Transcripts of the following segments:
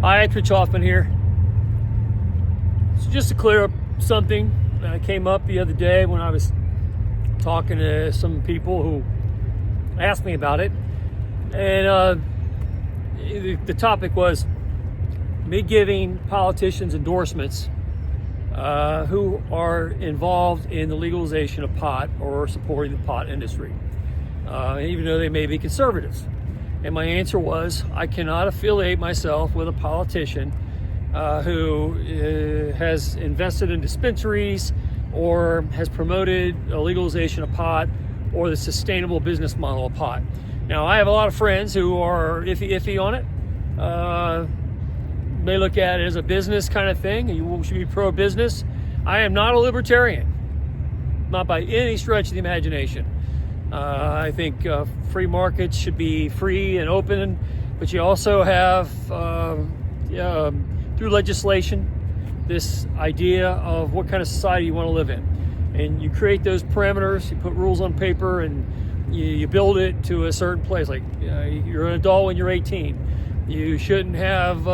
Hi, it's Rich Hoffman here. So just to clear up something that came up the other day when I was talking to some people who asked me about it. And the topic was me giving politicians endorsements who are involved in the legalization of pot or supporting the pot industry, even though they may be conservatives. And my answer was, I cannot affiliate myself with a politician who has invested in dispensaries or has promoted a legalization of pot or the sustainable business model of pot. Now, I have a lot of friends who are iffy on it. They look at it as a business kind of thing, and you should be pro-business. I am not a libertarian, not by any stretch of the imagination. I think free markets should be free and open, but you also have, through legislation, this idea of what kind of society you want to live in. And you create those parameters, you put rules on paper, and you build it to a certain place. Like you're an adult when you're 18. You shouldn't have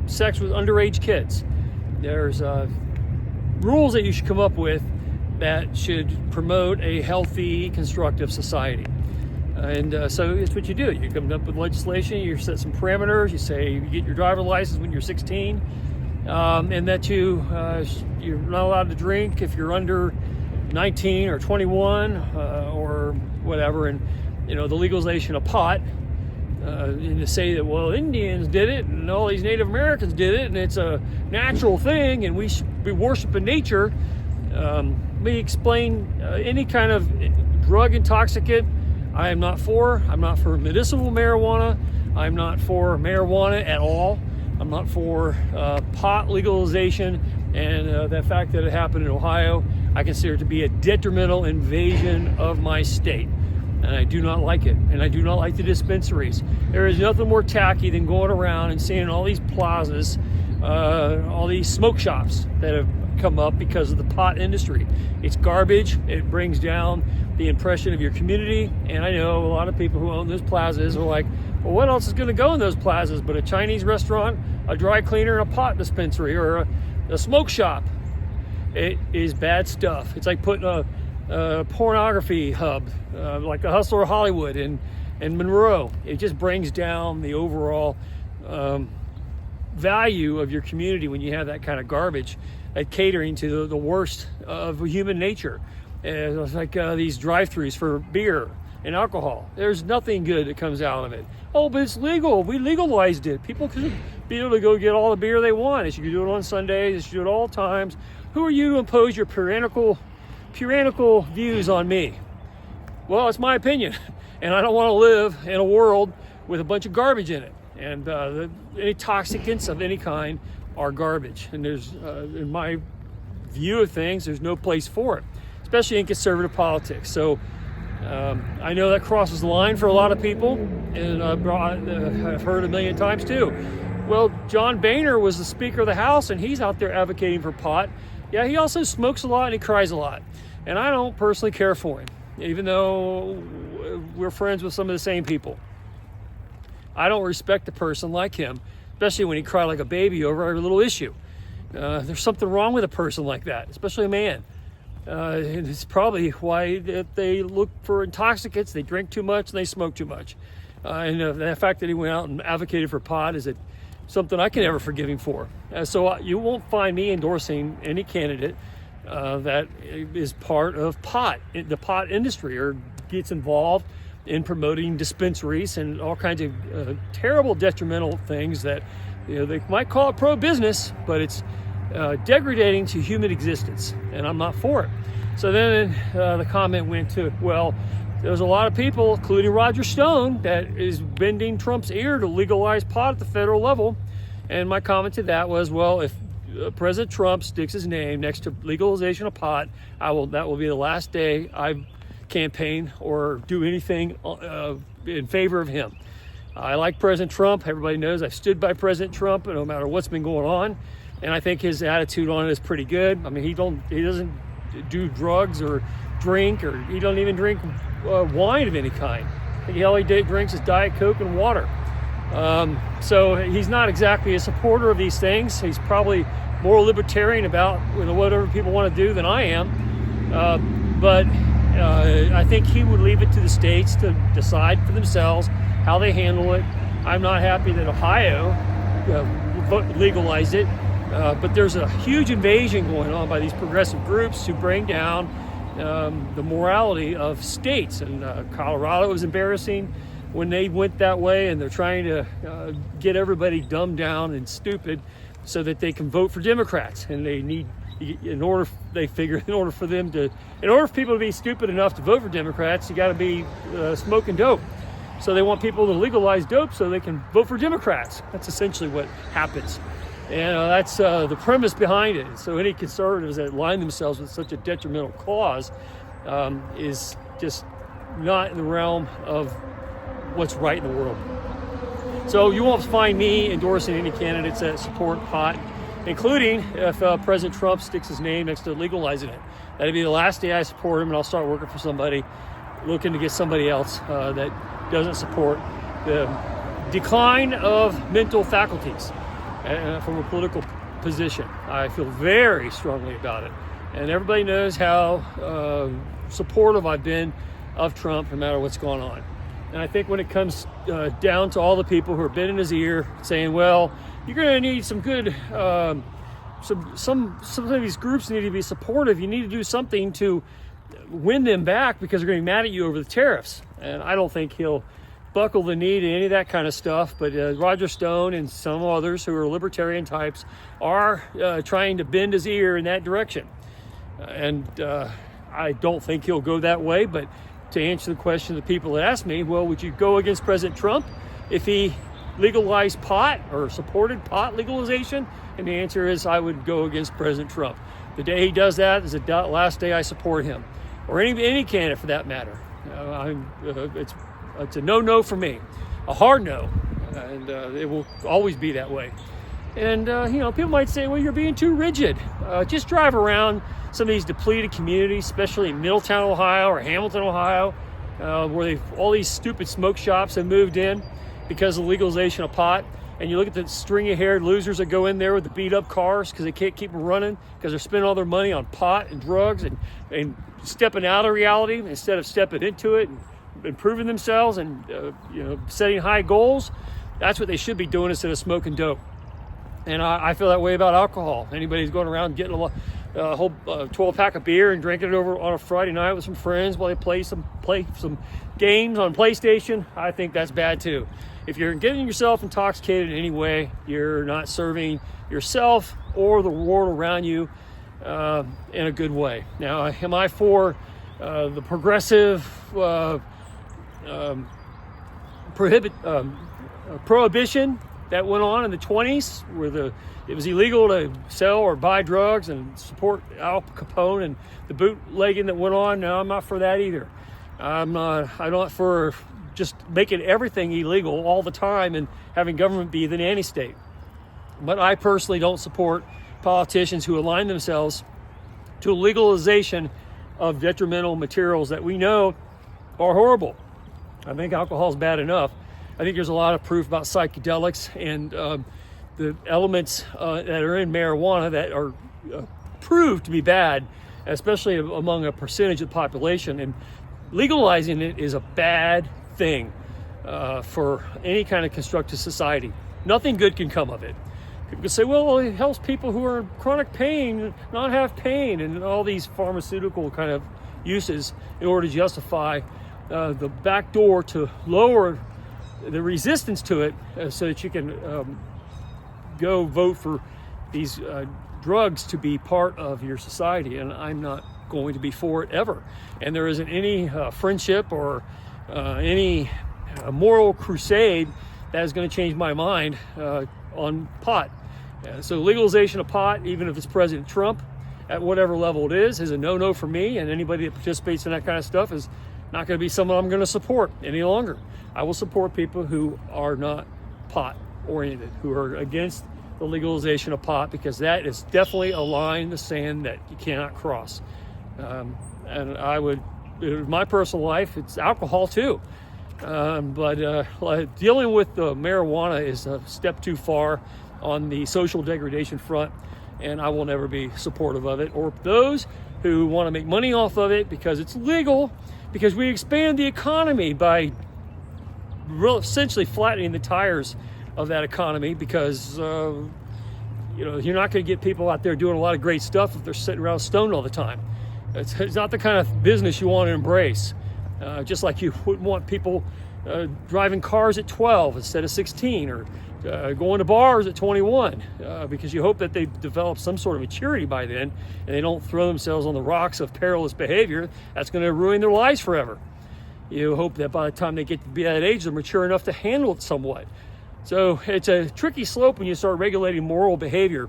sex with underage kids. There's rules that you should come up with that should promote a healthy, constructive society. And so it's what you do. You come up with legislation, you set some parameters, you say you get your driver's license when you're 16, and that you're not allowed to drink if you're under 19 or 21 or whatever. And, the legalization of pot, and to say that, well, Indians did it and all these Native Americans did it and it's a natural thing and we should be worshiping nature. Let me explain any kind of drug intoxicant I am not for. I'm not for medicinal marijuana. I'm not for marijuana at all. I'm not for pot legalization, and the fact that it happened in Ohio, I consider it to be a detrimental invasion of my state. And I do not like it. And I do not like the dispensaries. There is nothing more tacky than going around and seeing all these plazas, all these smoke shops that have come up because of the pot industry. It's garbage. It brings down the impression of your community. And I know a lot of people who own those plazas are like, well, what else is going to go in those plazas but a Chinese restaurant, a dry cleaner, and a pot dispensary, or a smoke shop? It is bad stuff. It's like putting a pornography hub, like the Hustler of Hollywood in Monroe. It just brings down the overall value of your community when you have that kind of garbage catering to the worst of human nature. It's like these drive-thrus for beer and alcohol. There's nothing good that comes out of it. Oh, but it's legal. We legalized it. People should be able to go get all the beer they want. They should do it on Sundays. They should do it all times. Who are you to impose your puritanical views on me? Well, it's my opinion, and I don't want to live in a world with a bunch of garbage in it. And any toxicants of any kind are garbage. And there's, in my view of things, there's no place for it, especially in conservative politics. So I know that crosses the line for a lot of people, and I've heard a million times too. Well, John Boehner was the Speaker of the House, and he's out there advocating for pot. Yeah, he also smokes a lot and he cries a lot. And I don't personally care for him, even though we're friends with some of the same people. I don't respect a person like him, especially when he cried like a baby over every little issue. There's something wrong with a person like that, especially a man. And it's probably why they look for intoxicants, they drink too much, and they smoke too much. And the fact that he went out and advocated for pot is something I can never forgive him for. So you won't find me endorsing any candidate that is part of the pot industry, or gets involved in promoting dispensaries and all kinds of terrible detrimental things that they might call it pro-business, but it's degrading to human existence, and I'm not for it. So then the comment went to, well, there's a lot of people, including Roger Stone, that is bending Trump's ear to legalize pot at the federal level. And my comment to that was, well, if President Trump sticks his name next to legalization of pot, that will be the last day I campaign or do anything in favor of him. I like President Trump. Everybody knows I've stood by President Trump no matter what's been going on, and I think his attitude on it is pretty good. I mean, he doesn't do drugs or drink, or he don't even drink wine of any kind. I think all he drinks is Diet Coke and water. So he's not exactly a supporter of these things. He's probably more libertarian about whatever people want to do than I am. But I think he would leave it to the states to decide for themselves how they handle it. I'm not happy that Ohio legalized it. But there's a huge invasion going on by these progressive groups to bring down the morality of states. And Colorado was embarrassing when they went that way, and they're trying to get everybody dumbed down and stupid so that they can vote for Democrats. And they need, in order for people to be stupid enough to vote for Democrats, you got to be smoking dope. So they want people to legalize dope so they can vote for Democrats. That's essentially what happens. And that's the premise behind it. So any conservatives that align themselves with such a detrimental cause is just not in the realm of what's right in the world. So you won't find me endorsing any candidates that support pot, including if President Trump sticks his name next to legalizing it. That'd be the last day I support him, and I'll start working for somebody, looking to get somebody else that doesn't support the decline of mental faculties from a political position. I feel very strongly about it. And everybody knows how supportive I've been of Trump no matter what's going on. And I think when it comes down to all the people who are bent in his ear saying, well, you're going to need some good, some of these groups need to be supportive. You need to do something to win them back because they're going to be mad at you over the tariffs. And I don't think he'll buckle the knee to any of that kind of stuff. But Roger Stone and some others who are libertarian types are trying to bend his ear in that direction. And I don't think he'll go that way. But to answer the question of the people that ask me, well, would you go against President Trump if he legalized pot or supported pot legalization? And the answer is I would go against President Trump. The day he does that is the last day I support him, or any candidate for that matter. It's a no for me, a hard no, and it will always be that way. And people might say, well, you're being too rigid. Just drive around some of these depleted communities, especially in Middletown, Ohio, or Hamilton, Ohio, where all these stupid smoke shops have moved in because of legalization of pot. And you look at the stringy-haired losers that go in there with the beat-up cars because they can't keep them running because they're spending all their money on pot and drugs and stepping out of reality instead of stepping into it and improving themselves and setting high goals. That's what they should be doing instead of smoking dope. And I feel that way about alcohol. Anybody's going around getting a whole 12-pack of beer and drinking it over on a Friday night with some friends while they play some games on PlayStation, I think that's bad too. If you're getting yourself intoxicated in any way, you're not serving yourself or the world around you in a good way. Now, am I for the progressive prohibition that went on in the 20s, where it was illegal to sell or buy drugs and support Al Capone and the bootlegging that went on? No, I'm not for that either. I'm not for just making everything illegal all the time and having government be the nanny state. But I personally don't support politicians who align themselves to legalization of detrimental materials that we know are horrible. I think alcohol is bad enough. I think there's a lot of proof about psychedelics and the elements that are in marijuana that are proved to be bad, especially among a percentage of the population. And legalizing it is a bad thing for any kind of constructive society. Nothing good can come of it. People can say, well, it helps people who are in chronic pain not have pain, and all these pharmaceutical kind of uses in order to justify the back door to lower the resistance to it so that you can go vote for these drugs to be part of your society. And I'm not going to be for it ever. And there isn't any friendship or any moral crusade that is going to change my mind on pot. So legalization of pot, even if it's President Trump, at whatever level it is a no for me. And anybody that participates in that kind of stuff is not going to be someone I'm going to support any longer. I will support people who are not pot oriented, who are against the legalization of pot, because that is definitely a line in the sand that you cannot cross. And I would, in my personal life, it's alcohol too. But dealing with marijuana is a step too far on the social degradation front, and I will never be supportive of it, or those who want to make money off of it because it's legal, because we expand the economy by essentially flattening the tires of that economy, because you're not going to get people out there doing a lot of great stuff if they're sitting around stoned all the time. It's not the kind of business you want to embrace. Just like you wouldn't want people driving cars at 12 instead of 16, or going to bars at 21, because you hope that they develop some sort of maturity by then and they don't throw themselves on the rocks of perilous behavior that's going to ruin their lives forever. You hope that by the time they get to be that age, they're mature enough to handle it somewhat. So it's a tricky slope when you start regulating moral behavior.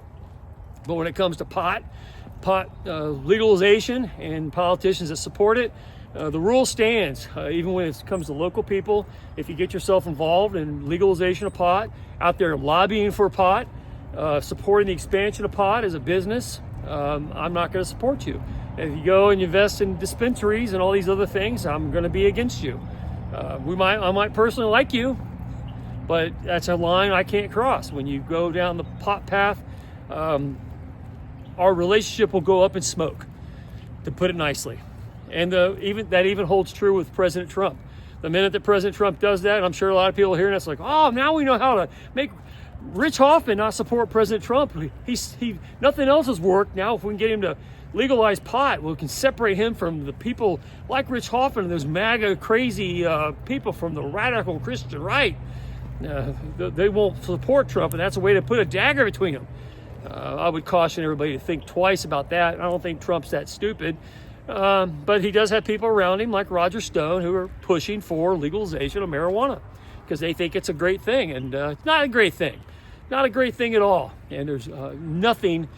But when it comes to pot legalization and politicians that support it, the rule stands. Even when it comes to local people, if you get yourself involved in legalization of pot, out there lobbying for pot, supporting the expansion of pot as a business, I'm not going to support you. If you go and invest in dispensaries and all these other things, I'm going to be against you. I might personally like you, but that's a line I can't cross. When you go down the pot path, our relationship will go up in smoke, to put it nicely. And even holds true with President Trump. The minute that President Trump does that, and I'm sure a lot of people are hearing that's like, oh, now we know how to make Rich Hoffman not support President Trump. Nothing else has worked. Now if we can get him to legalize pot, we can separate him from the people like Rich Hoffman and those MAGA crazy people from the radical Christian right. They won't support Trump, and that's a way to put a dagger between them. I would caution everybody to think twice about that. I don't think Trump's that stupid. But he does have people around him like Roger Stone who are pushing for legalization of marijuana because they think it's a great thing. And it's not a great thing. Not a great thing at all. And there's nothing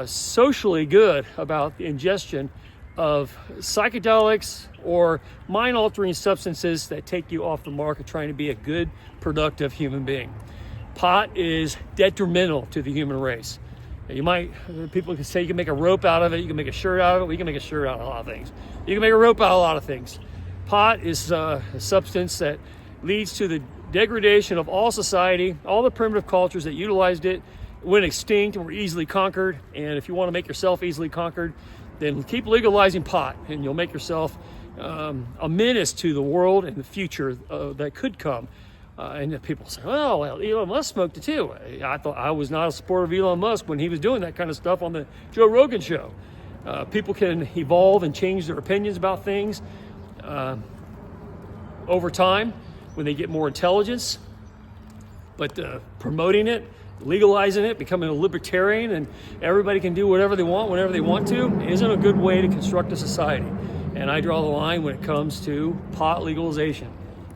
socially good about the ingestion of psychedelics or mind-altering substances that take you off the mark of trying to be a good, productive human being. Pot is detrimental to the human race. People can say you can make a rope out of it, you can make a shirt out of it, we can make a shirt out of a lot of things. You can make a rope out of a lot of things. Pot is a substance that leads to the degradation of all society. All the primitive cultures that utilized it went extinct and were easily conquered. And if you want to make yourself easily conquered, then keep legalizing pot, and you'll make yourself a menace to the world and the future that could come. And people say, well, Elon Musk smoked it too. I thought I was not a supporter of Elon Musk when he was doing that kind of stuff on the Joe Rogan show. People can evolve and change their opinions about things over time when they get more intelligence. But promoting it, legalizing it, becoming a libertarian, and everybody can do whatever they want whenever they want to, isn't a good way to construct a society. And I draw the line when it comes to pot legalization.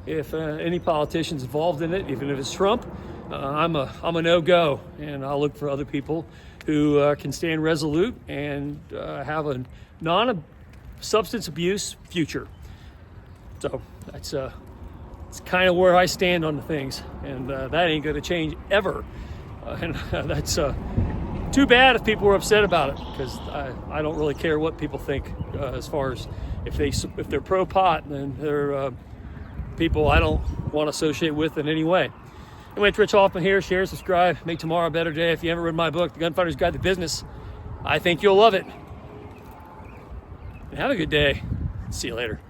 If any politician's involved in it, even if it's Trump, I'm a no-go, and I'll look for other people who can stand resolute and have a non-substance abuse future. So that's it's kind of where I stand on the things, and that ain't going to change ever. And that's too bad if people were upset about it, because I don't really care what people think as far as if they're pro-pot, then they're people I don't want to associate with in any way. Anyway, it's Rich Hoffman here. Share, subscribe, make tomorrow a better day. If you haven't read my book, The Gunfighter's Guide to Business, I think you'll love it. And have a good day. See you later.